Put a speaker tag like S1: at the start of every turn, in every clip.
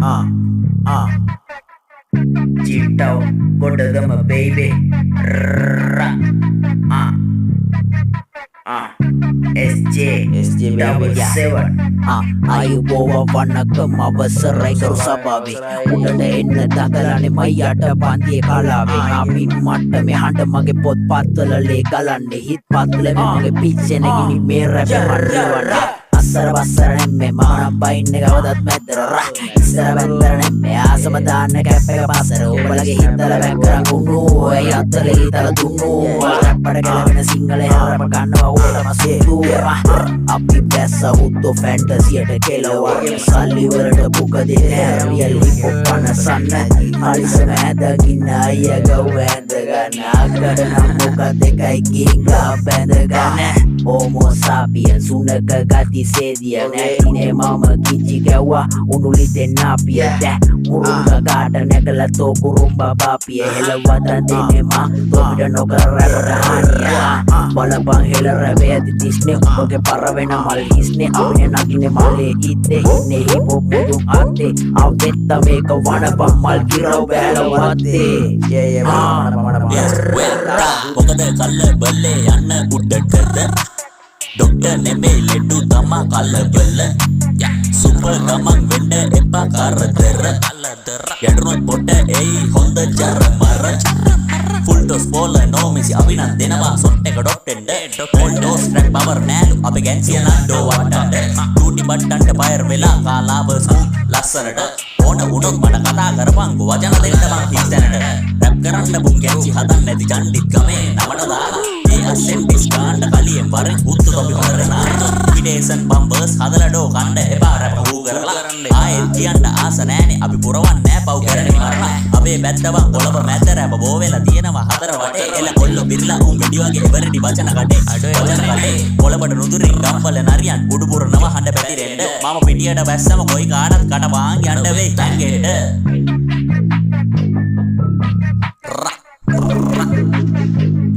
S1: Uh, uh. Cheetah, go to them, baby. SJ
S2: baby.
S1: seven.
S2: ආයුබෝව වන්නකම අවසරයි කරු සභාවේ උඩට එන්න දඟලන්නේ මයියට පන්තියේ කලාවේ අපි මට මේ හඬ මගේ පොත් පත්වල ලේ ගලන්නේ හිත් පත්වල මගේ පිච්චෙන ගිනි මේ රැප් මඩුවන අසර බස්සර නෙම්මේ මානම් බයින්නේ කවදත් මැද්දර ඉස්සර බැන්දර නෙම්මේ ආසම දාන්න කැප් එක පස්සර ඔබලගේ හිතල බැන් කරන් උන්නු ඒ අත්තලේ හිතල දුන්නු රැප්පට ගැලවෙන සිංහල හැරම ගන්නවා ඕලම සේතු අපි බැස්ස උද්දෝ ෆැන්ටසියට කෙලවා සල්ලි වලට බුක දෙන්නේ රියල් හිප් හොප් කනසන්න හරිසම ඇදගින්න අය ගව ඇඳ ගන්න අගට නම් මොකද එකයි කිංගා බැඳ ගන්න Homo sapiens සුනක ගති සේදිය නැතිනේ මම කිචි ගැව්වා උණුලිතෙන් නාපිය දැ මුරුංග ගාට නැගලා තෝ කුරුම්බා බාපිය හෙලවදන් දෙන්නේ මා තොපිට නොකර රැපට හානිය බලපන් හෙල රැවේ ඇති තිස්නේ උඹගේ පර වෙන මල් හිස්නේ අපිනේ නගිනේ මලේ ඉත්තේ ඉන්නේ හිපොප් මුදුන් අත්තේ අවදෙත්ත මේක වනපන් මල් කිරව බෑලවත්තේ
S3: මොකද කල්ල බල්ලේ යන්න උඩටද Dokter නෙමේ ලෙඩු තමා කලබල සුපර් ගමන් වෙන්න එපා කරදර යඩුනොත් පොට එයි හොඳ ජරමර ෆුල් ඩෝස් බෝල නෝමිසි අපි නම් දෙනවා සොට් එක ඩොට්ටෙන්ඩ ෆුල් ඩෝස් ට්‍රැක් පවර් නෑලු අපි ගැන්සිය නන්ඩෝ වට්ටන්ඩ ටූටි බට්ටන්ට බයර් වෙලා කාලාව ස්මූත් ලස්සනට ඕන උනොත් මට කතා කරපංකු වචන දෙන්න මං හිස්තැනට රැප් කරන්න බුන් ගැන්සි හදන්න නැති ජන්ඩිත් ගමේ නමට දාලා Ascendis කාණ්ඩ කලියෙන් වරෙන් උත්තු තොපි හොරනා ඉඩේසන් බම්බර්ස් හදලඩෝ කණ්ඩ එපා රැප හූ කරලා ආයෙත් කියන්න ආස නෑනේ අපි පුරවන්නේ නෑ පව් කරන්නේ මරණ අපේ බැද්දවන් කොළඹ මැද්ද රැප බෝ වෙලා තියෙනවා හතර වටේ එල කොල්ල බිරිලා උන් ගෙඩි වගේ එවරඩි වචන කඩේ වචන කඩේ කොළඹට නුදුරින් ගම්වල නරියන් උඩු පුරනව හඬ පැතිරෙන්න මම පිටියට බැස්සම කොයි කාටත් කට වාන් යන්න වෙයි තැන්ගෙට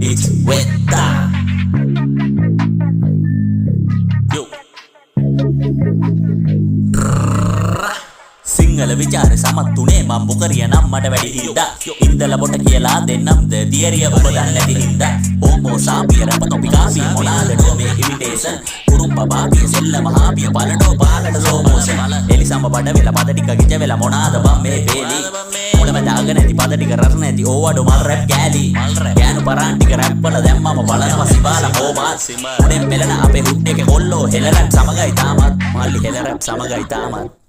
S3: It's weta Yo සිංහල විචාරේ සමත්තුනේ මම මොකරිය නම් මට වැඩි හින්දා ඉන්දලා පොට කියලා දෙන්නම්ද දියරිය ඔබ දන්නේ නැති හින්දා හෝමෝ සාපිය රැප තොපි කාපිය මොනාද මේ ඉමිටේෂන් කුරුම්බා බාපිය සෙල්ල මහාපිය බලඩෝ පාලට ස්ලෝ මෝෂන් එලිසම බඩ වෙලා පද ටික ගිජ වෙලා මොනාද බම් මේ බේලි මොළම දාගෙන නැති පද ටික රස නැති ඕවඩෝ මල් රැප් ගෑලි ගෑනු පරාන් ටික රැප් වල දැම්මම බලනවා සිබාලා හෝමාත් උඩෙන් මෙලන අපේ හුඩ් එකේ කොල්ලෝ හෙල රැප් සමගයි තාමත් මල්ලි හෙල රැප් සමගයි තාමත්